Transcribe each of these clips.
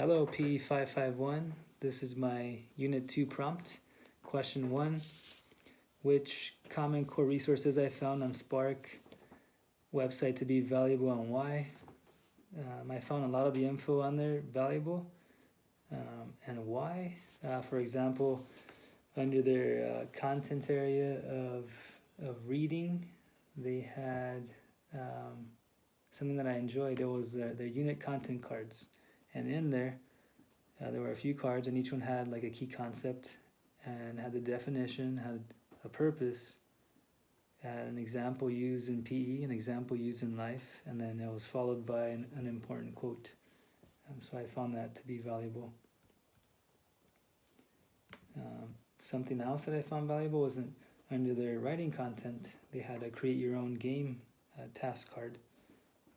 Hello PE551, this is my Unit 2 prompt. Question 1, which common core resources I found on Spark website to be valuable and why? I found a lot of the info on there valuable and why. For example, under their content area of reading, they had something that I enjoyed. It was their unit content cards. And in there were a few cards, and each one had like a key concept and had the definition, had a purpose, had an example used in PE, an example used in life, and then it was followed by an important quote. So I found that to be valuable. Something else that I found valuable was under their writing content, they had a create your own game task card,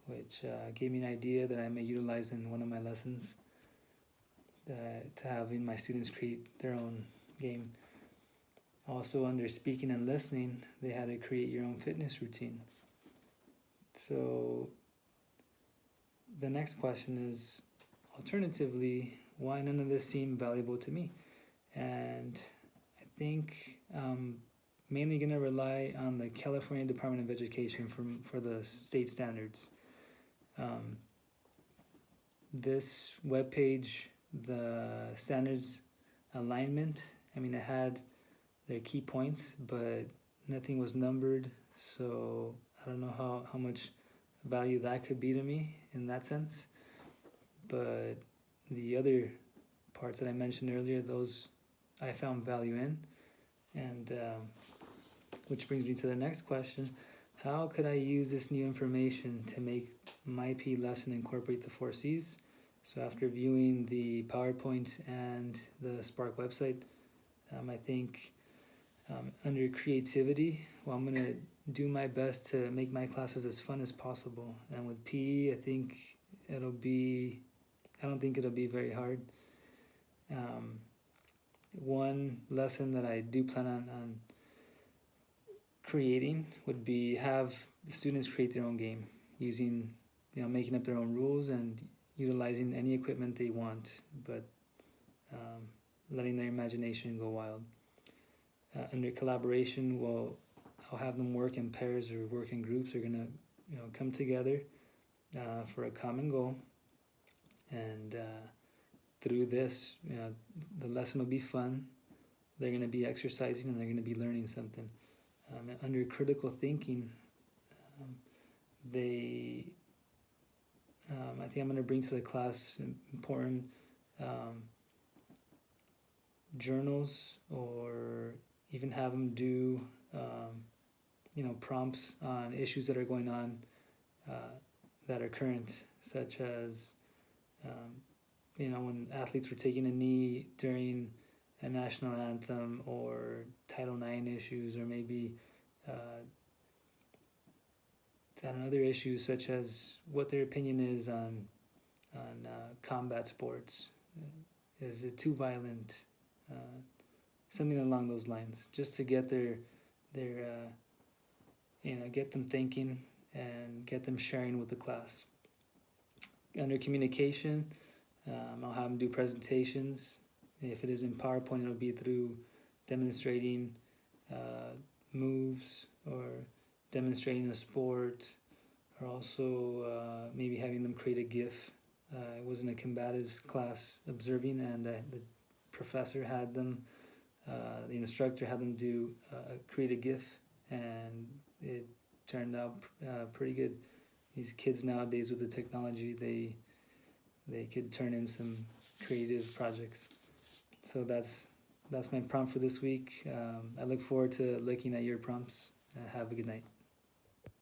which gave me an idea that I may utilize in one of my lessons to having my students create their own game. Also under speaking and listening, they had to create your own fitness routine. So the next question is, alternatively, why none of this seemed valuable to me? And I think mainly going to rely on the California Department of Education for the state standards. This webpage, the standards alignment, it had their key points, but nothing was numbered, so I don't know how much value that could be to me in that sense. But the other parts that I mentioned earlier, those I found value in. And which brings me to the next question. How could I use this new information to make my PE lesson incorporate the 4 C's? So after viewing the PowerPoint and the Spark website, I think under creativity, I'm going to do my best to make my classes as fun as possible. And with PE, I don't think it'll be very hard. One lesson that I do plan on creating would be have the students create their own game using, making up their own rules and utilizing any equipment they want, but letting their imagination go wild. Under collaboration, I'll have them work in pairs or work in groups. They're gonna, come together for a common goal, and through this, the lesson will be fun. They're gonna be exercising and they're gonna be learning something. Under critical thinking, I think I'm going to bring to the class important journals, or even have them do prompts on issues that are going on that are current, such as when athletes were taking a knee during a national anthem, or Title IX issues, or maybe other issues such as what their opinion is on combat sports. Is it too violent? Something along those lines, just to get their get them thinking and get them sharing with the class. Under communication, I'll have them do presentations. If it is in PowerPoint, it'll be through demonstrating moves or demonstrating a sport, or also maybe having them create a GIF. I was in a combatives class observing, and the professor had them, the instructor had them create a GIF, and it turned out pretty good. These kids nowadays with the technology, they could turn in some creative projects. So that's my prompt for this week. I look forward to looking at your prompts. Have a good night.